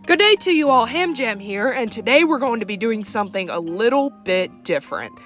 Good day to you all, Hamjam here, and today we're going to be doing something a little bit different.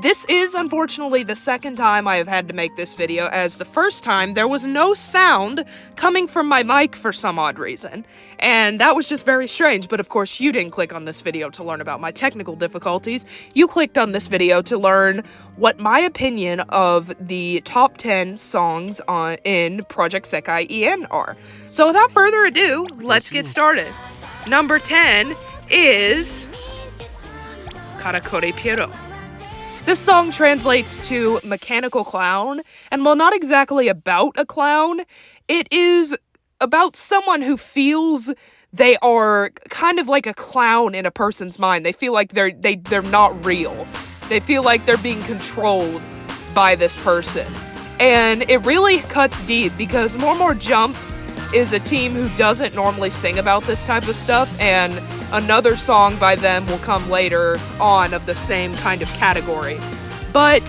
This is unfortunately the second time I have had to make this video, as the first time there was no sound coming from my mic for some odd reason. And that was just very strange, but of course you didn't click on this video to learn about my technical difficulties. You clicked on this video to learn what my opinion of the top 10 songs in Project Sekai EN are. So without further ado, let's get started. Number 10 is Karakore Piero. This song translates to mechanical clown, and while not exactly about a clown, it is about someone who feels they are kind of like a clown in a person's mind. They feel like they're not real. They feel like they're being controlled by this person. And it really cuts deep because More Jump is a team who doesn't normally sing about this type of stuff, and another song by them will come later on of the same kind of category. But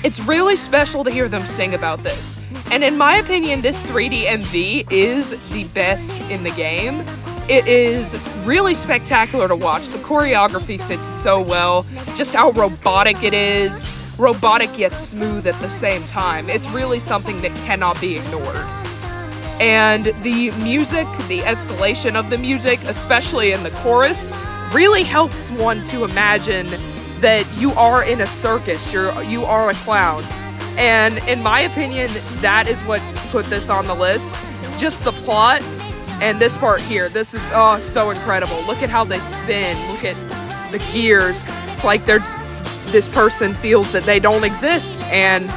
it's really special to hear them sing about this. And in my opinion, this 3D MV is the best in the game. It is really spectacular to watch. The choreography fits so well. Just how robotic it is. Robotic yet smooth at the same time. It's really something that cannot be ignored. And the music, the escalation of the music, especially in the chorus, really helps one to imagine that you are in a circus, you are a clown. And in my opinion, that is what put this on the list. Just the plot and this part here. This is so incredible. Look at how they spin. Look at the gears. It's like this person feels that they don't exist, and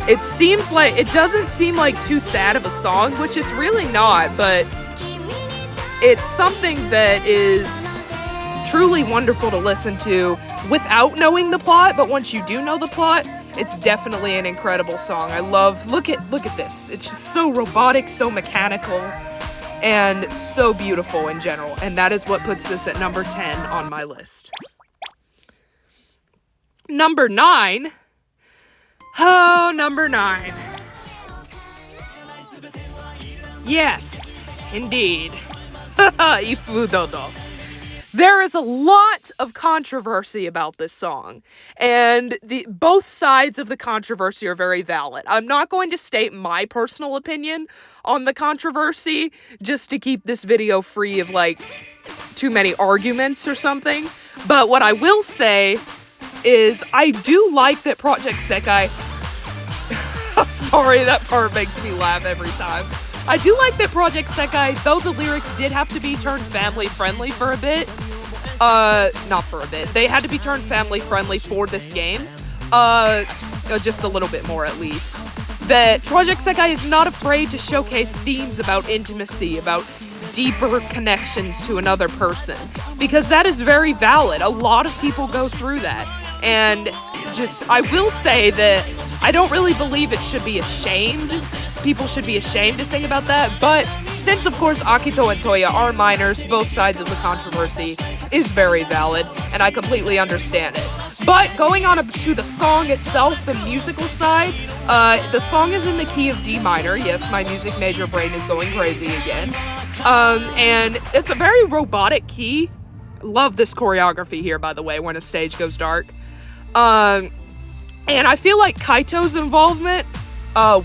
it doesn't seem like too sad of a song, which it's really not, but it's something that is truly wonderful to listen to without knowing the plot, but once you do know the plot, it's definitely an incredible song. Look at this. It's just so robotic, so mechanical, and so beautiful in general, and that is what puts this at number 10 on my list. Number 9. Oh, number 9. Yes, indeed. Ifudodo. There is a lot of controversy about this song, and both sides of the controversy are very valid. I'm not going to state my personal opinion on the controversy, just to keep this video free of, too many arguments or something, but what I will say is I do like that Project Sekai... I'm sorry, that part makes me laugh every time. I do like that Project Sekai, though the lyrics did have to be turned family-friendly for a bit, not for a bit, they had to be turned family-friendly for this game, just a little bit more at least, that Project Sekai is not afraid to showcase themes about intimacy, about deeper connections to another person, because that is very valid. A lot of people go through that, and I will say that I don't really believe it should be ashamed. People should be ashamed to sing about that, but since of course Akito and Toya are minors, both sides of the controversy is very valid, and I completely understand it. But going on to the song itself, the musical side, the song is in the key of D minor. Yes, my music major brain is going crazy again. And it's a very robotic key. Love this choreography here, by the way, when a stage goes dark. And I feel like Kaito's involvement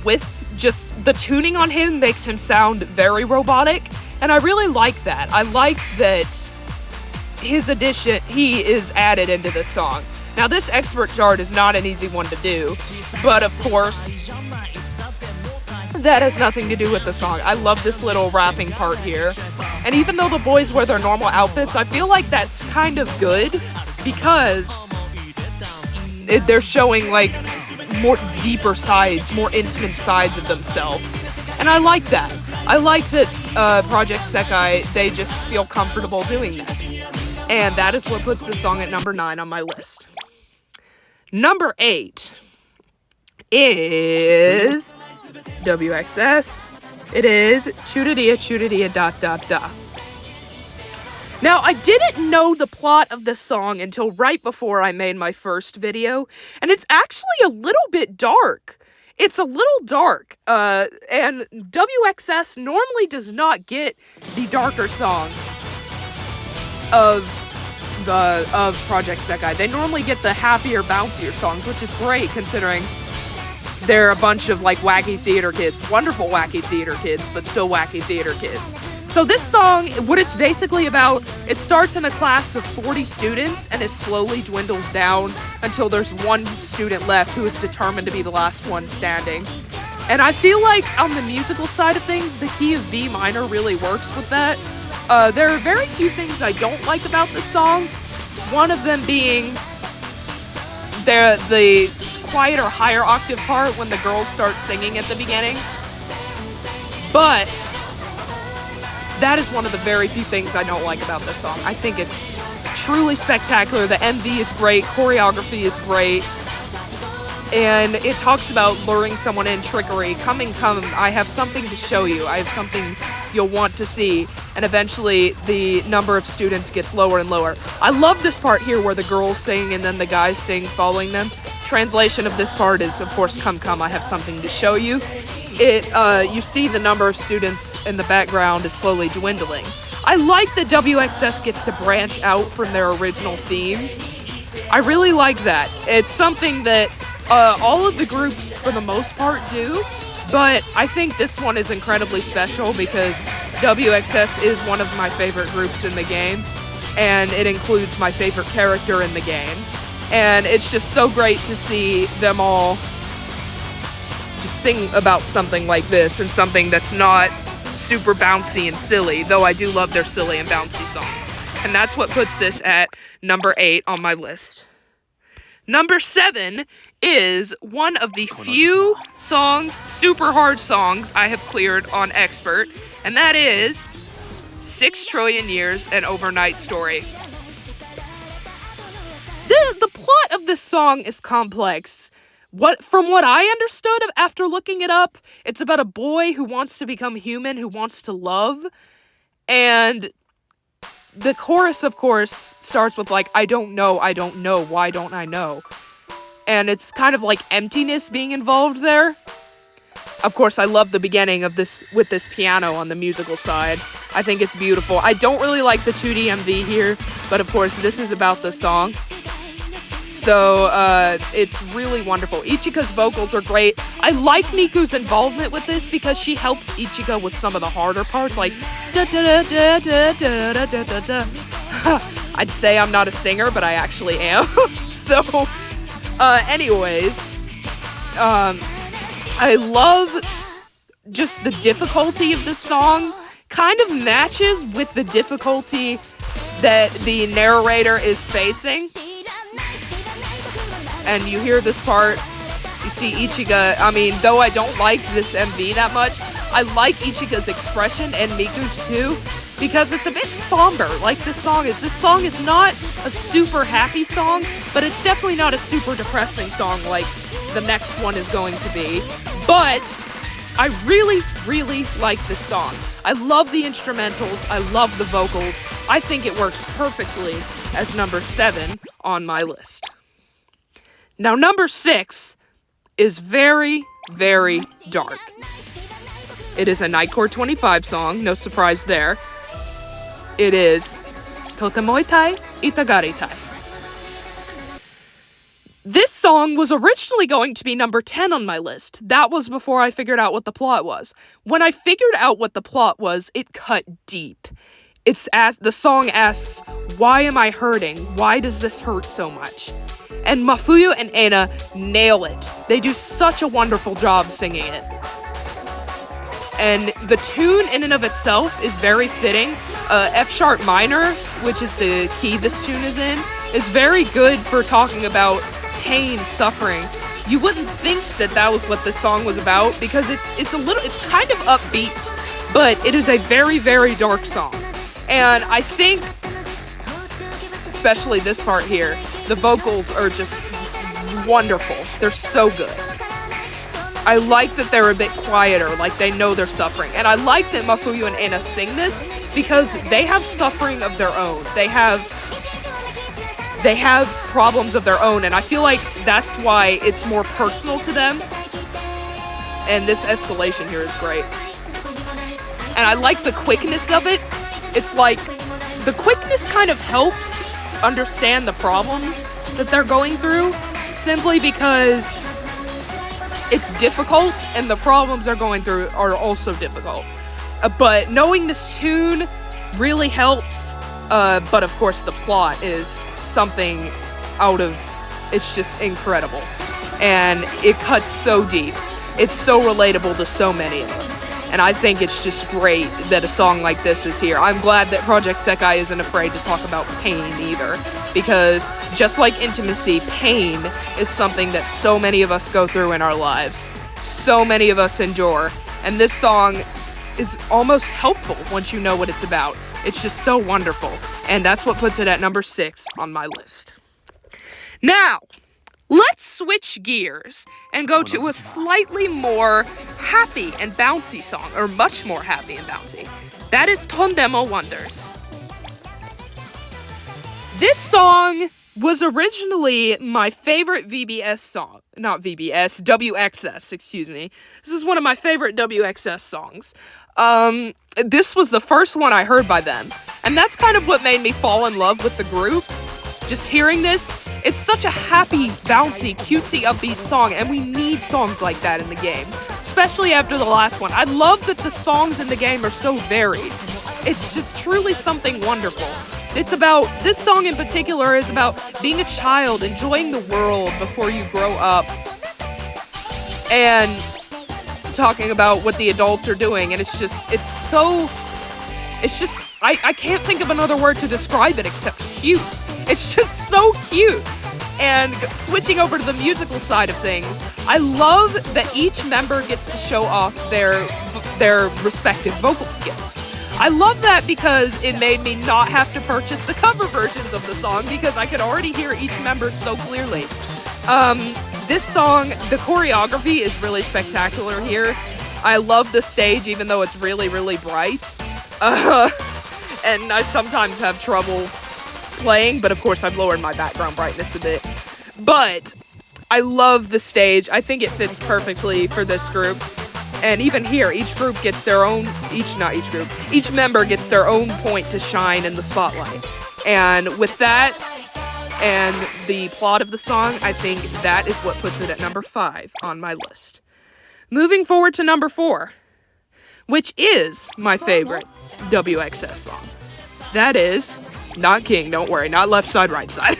with just the tuning on him makes him sound very robotic, and I really like that. I like that he is added into this song. Now, this expert chart is not an easy one to do, but of course, that has nothing to do with the song. I love this little rapping part here, and even though the boys wear their normal outfits, I feel like that's kind of good, because they're showing more deeper sides, more intimate sides of themselves, and I like that. I like that Project Sekai, they just feel comfortable doing that, and that is what puts this song at number 9 on my list. Number 8 is WXS. It is Churadia. Now, I didn't know the plot of this song until right before I made my first video, and it's actually a little bit dark. It's a little dark, and WXS normally does not get the darker song of Project Sekai. They normally get the happier, bouncier songs, which is great considering they're a bunch of like wacky theater kids, wonderful wacky theater kids, but still wacky theater kids. So this song, what it's basically about, it starts in a class of 40 students and it slowly dwindles down until there's one student left who is determined to be the last one standing. And I feel like on the musical side of things, the key of B minor really works with that. There are very few things I don't like about this song. One of them being the quieter, higher octave part when the girls start singing at the beginning. But that is one of the very few things I don't like about this song. I think it's truly spectacular. The MV is great, choreography is great, and it talks about luring someone in, trickery, come, I have something to show you, I have something you'll want to see, and eventually the number of students gets lower and lower. I love this part here where the girls sing and then the guys sing following them. Translation of this part is, of course, come, I have something to show you. You see the number of students in the background is slowly dwindling. I like that WXS gets to branch out from their original theme. I really like that. It's something that all of the groups, for the most part, do, but I think this one is incredibly special because WXS is one of my favorite groups in the game, and it includes my favorite character in the game. And it's just so great to see them all just sing about something like this and something that's not super bouncy and silly, though I do love their silly and bouncy songs. And that's what puts this at number 8 on my list. Number 7 is one of the few songs, super hard songs, I have cleared on Expert, and that is 6 Trillion Years, An Overnight Story. The plot of this song is complex. From what I understood after looking it up, it's about a boy who wants to become human, who wants to love, and the chorus, of course, starts with like, I don't know, why don't I know? And it's kind of like emptiness being involved there. Of course, I love the beginning of this with this piano on the musical side. I think it's beautiful. I don't really like the 2D MV here, but of course, this is about the song. So, it's really wonderful. Ichika's vocals are great. I like Miku's involvement with this because she helps Ichika with some of the harder parts, like da-da-da-da-da-da-da-da-da. I'd say I'm not a singer, but I actually am. So, anyways, I love just the difficulty of this song. Kind of matches with the difficulty that the narrator is facing. And you hear this part, you see Ichika, though I don't like this MV that much, I like Ichika's expression and Miku's too, because it's a bit somber, like this song is. This song is not a super happy song, but it's definitely not a super depressing song like the next one is going to be. But I really, really like this song. I love the instrumentals, I love the vocals. I think it works perfectly as number 7 on my list. Now, number 6 is very, very dark. It is a Nightcore 25 song, no surprise there. It is Totemoitai Itagaritai. This song was originally going to be number 10 on my list. That was before I figured out what the plot was. When I figured out what the plot was, it cut deep. The song asks, why am I hurting? Why does this hurt so much? And Mafuyu and Aina nail it. They do such a wonderful job singing it. And the tune in and of itself is very fitting. F sharp minor, which is the key this tune is in, is very good for talking about pain, suffering. You wouldn't think that was what this song was about because it's kind of upbeat, but it is a very, very dark song. And I think, especially this part here, the vocals are just wonderful. They're so good. I like that they're a bit quieter, like they know they're suffering. And I like that Mafuyu and Aina sing this because they have suffering of their own. They have problems of their own, and I feel like that's why it's more personal to them. And this escalation here is great. And I like the quickness of it. It's like, the quickness kind of helps understand the problems that they're going through, simply because it's difficult and the problems they're going through are also difficult. But knowing this tune really helps. But of course the plot is something it's just incredible. And it cuts so deep. It's so relatable to so many of us. And I think it's just great that a song like this is here. I'm glad that Project Sekai isn't afraid to talk about pain either, because just like intimacy, pain is something that so many of us go through in our lives. So many of us endure. And this song is almost helpful once you know what it's about. It's just so wonderful. And that's what puts it at number 6 on my list. Now, let's switch gears and go to a slightly more happy and bouncy song, or much more happy and bouncy. That is Tondemo Wonders. This song was originally my favorite WXS song. This is one of my favorite WXS songs. This was the first one I heard by them, and that's kind of what made me fall in love with the group. Just hearing this, it's such a happy, bouncy, cutesy, upbeat song, and we need songs like that in the game, especially after the last one. I love that the songs in the game are so varied. It's just truly something wonderful. This song in particular is about being a child, enjoying the world before you grow up, and talking about what the adults are doing, and I can't think of another word to describe it except cute. It's just so cute. And switching over to the musical side of things, I love that each member gets to show off their respective vocal skills. I love that because it made me not have to purchase the cover versions of the song, because I could already hear each member so clearly. This song, the choreography is really spectacular here. I love the stage, even though it's really, really bright. And I sometimes have trouble playing, but of course I've lowered my background brightness a bit. But I love the stage. I think it fits perfectly for this group. And even here, each member gets their own point to shine in the spotlight. And with that, and the plot of the song, I think that is what puts it at number 5 on my list. Moving forward to number 4, which is my favorite WXS song. That is not King, don't worry, not Left Side, Right Side,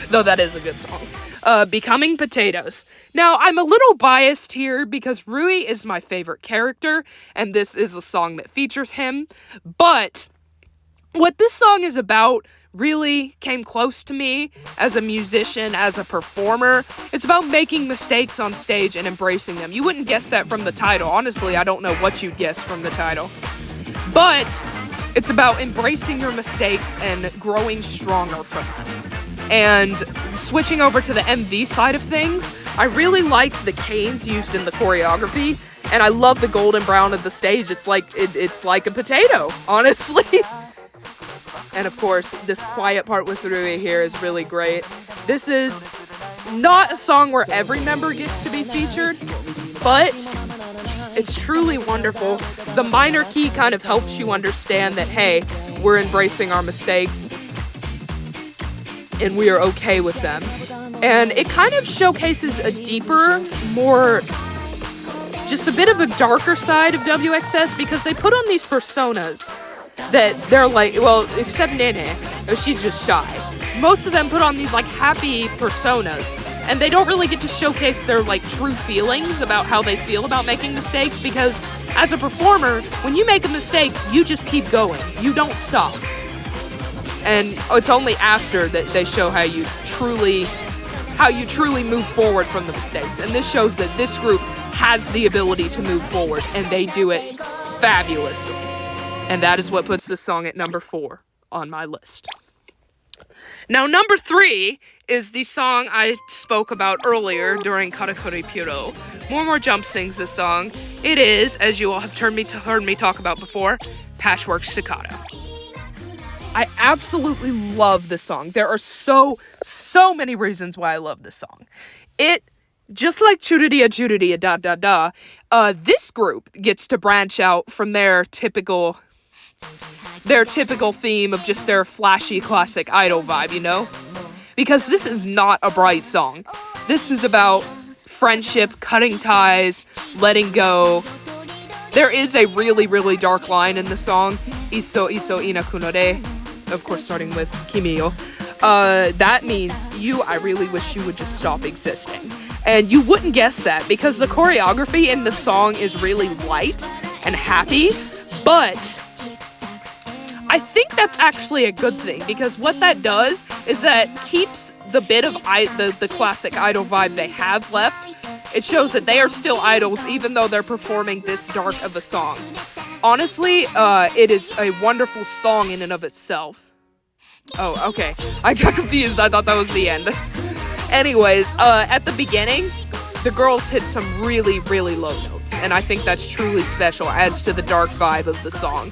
though that is a good song. Becoming Potatoes. Now, I'm a little biased here because Rui is my favorite character, and this is a song that features him, but what this song is about really came close to me as a musician, as a performer. It's about making mistakes on stage and embracing them. You wouldn't guess that from the title. Honestly, I don't know what you'd guess from the title. But it's about embracing your mistakes and growing stronger from them. And switching over to the MV side of things, I really like the canes used in the choreography, and I love the golden brown of the stage. It's like a potato, honestly. And of course, this quiet part with Rui here is really great. This is not a song where every member gets to be featured, but it's truly wonderful. The minor key kind of helps you understand that, hey, we're embracing our mistakes and we are okay with them. And it kind of showcases a deeper, more, just a bit of a darker side of WXS, because they put on these personas that they're like, well, except Nene, she's just shy. Most of them put on these like happy personas, and they don't really get to showcase their like true feelings about how they feel about making mistakes, because as a performer, when you make a mistake, you just keep going. You don't stop. And it's only after that they show how you truly move forward from the mistakes. And this shows that this group has the ability to move forward, and they do it fabulously. And that is what puts this song at number 4 on my list. Now, number 3 is the song I spoke about earlier during Karakuri Puro. More Jump sings this song. It is, as you all have heard me talk about before, Patchwork Staccato. I absolutely love this song. There are so many reasons why I love this song. It just like Churiria da da da, this group gets to branch out from their typical theme of just their flashy classic idol vibe, you know? Because this is not a bright song. This is about friendship, cutting ties, letting go. There is a really, really dark line in the song, Iso iso inaku no de, of course starting with Kimi-yo. That means I really wish you would just stop existing. And you wouldn't guess that because the choreography in the song is really light and happy, but I think that's actually a good thing because what that does is that keeps the bit of the classic idol vibe they have left. It shows that they are still idols even though they're performing this dark of a song. Honestly, it is a wonderful song in and of itself. Oh, okay. I got confused. I thought that was the end. Anyways, at the beginning, the girls hit some really, really low notes, and I think that's truly special, adds to the dark vibe of the song.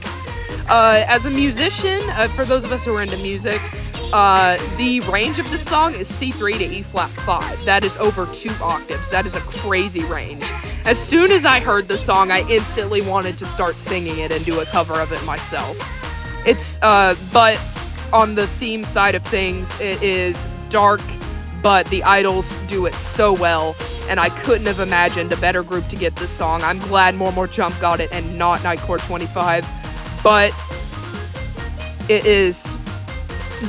As a musician, for those of us who are into music, the range of this song is C3 to E flat 5. That is over 2 octaves. That is a crazy range. As soon as I heard the song, I instantly wanted to start singing it and do a cover of it myself. But on the theme side of things, it is dark, but the idols do it so well, and I couldn't have imagined a better group to get this song. I'm glad More Jump got it and not Nightcore 25, but it is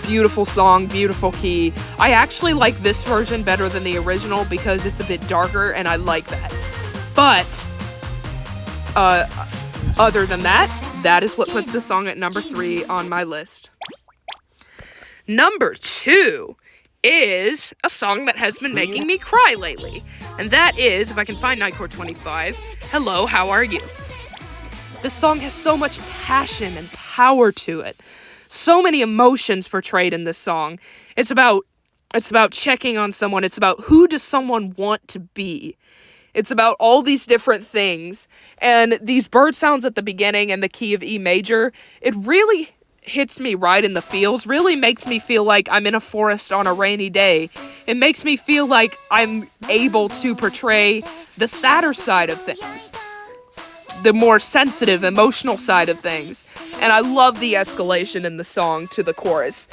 beautiful song, beautiful key. I actually like this version better than the original because it's a bit darker, and I like that. But, other than that, that is what puts this song at number 3 on my list. Number 2 is a song that has been making me cry lately. And that is, if I can find Nightcore 25, Hello, How Are You? This song has so much passion and power to it. So many emotions portrayed in this song. It's about checking on someone. It's about who does someone want to be. It's about all these different things. And these bird sounds at the beginning and the key of E major, it really hits me right in the feels, really makes me feel like I'm in a forest on a rainy day. It makes me feel like I'm able to portray the sadder side of things, the more sensitive, emotional side of things. And I love the escalation in the song to the chorus.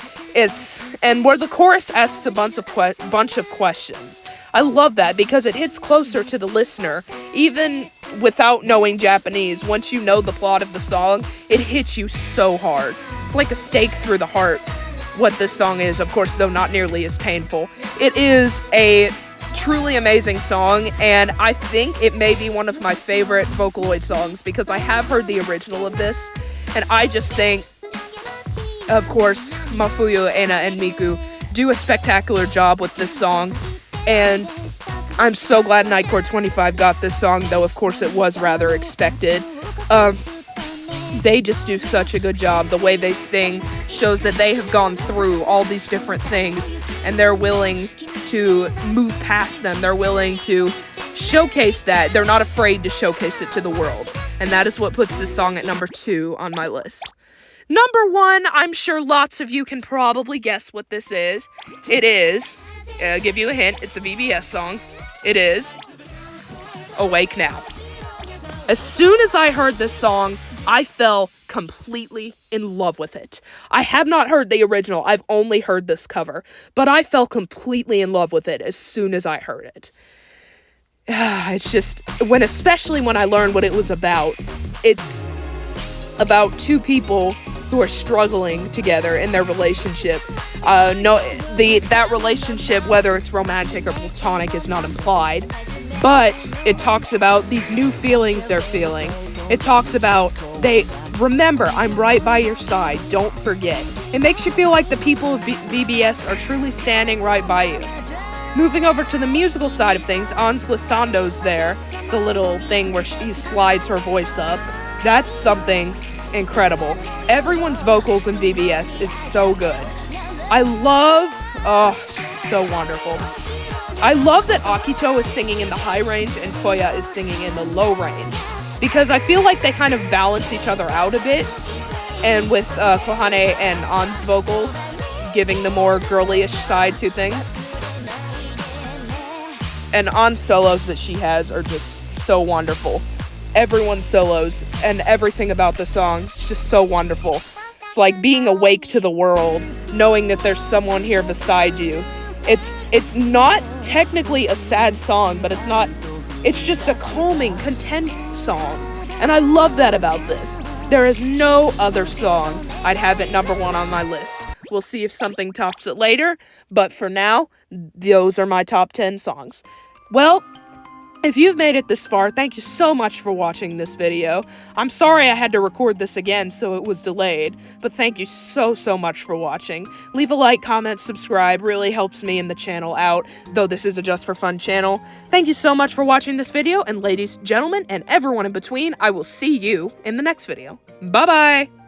And where the chorus asks a bunch of questions. I love that because it hits closer to the listener, even without knowing Japanese. Once you know the plot of the song, it hits you so hard. It's like a stake through the heart, what this song is, of course, though not nearly as painful. It is a truly amazing song, and I think it may be one of my favorite Vocaloid songs because I have heard the original of this, and I just think, of course, Mafuyu, Ena, and Miku do a spectacular job with this song, and I'm so glad Nightcore 25 got this song, though of course it was rather expected. They just do such a good job. The way they sing shows that they have gone through all these different things, and they're willing to move past them. They're willing to showcase that. They're not afraid to showcase it to the world. And that is what puts this song at number 2 on my list. Number 1, I'm sure lots of you can probably guess what this is. It is, I'll give you a hint, it's a VBS song. It is Awake Now. As soon as I heard this song, I fell completely in love with it. I have not heard the original, I've only heard this cover, but I fell completely in love with it as soon as I heard it. It's just, especially when I learned what it was about. It's about 2 people who are struggling together in their relationship. That relationship, whether it's romantic or platonic, is not implied, but it talks about these new feelings they're feeling. It talks about, remember, I'm right by your side, don't forget. It makes you feel like the people of VBS are truly standing right by you. Moving over to the musical side of things, Ans Glissando's there, the little thing where she slides her voice up. That's something incredible. Everyone's vocals in VBS is so good. So wonderful. I love that Akito is singing in the high range and Koya is singing in the low range, because I feel like they kind of balance each other out a bit, and with Kohane and An's vocals giving the more girlyish side to things. and on solos that she has are just so wonderful. Everyone's solos and everything about the song is just so wonderful. It's like being awake to the world, knowing that there's someone here beside you. It's not technically a sad song, but it's just a calming, content song. And I love that about this. There is no other song I'd have at number 1 on my list. We'll see if something tops it later, but for now, those are my top 10 songs. Well, if you've made it this far, thank you so much for watching this video. I'm sorry I had to record this again, so it was delayed, but thank you so much for watching. Leave a like, comment, subscribe, really helps me and the channel out, though this is a Just for Fun channel. Thank you so much for watching this video, and ladies, gentlemen, and everyone in between, I will see you in the next video. Bye-bye!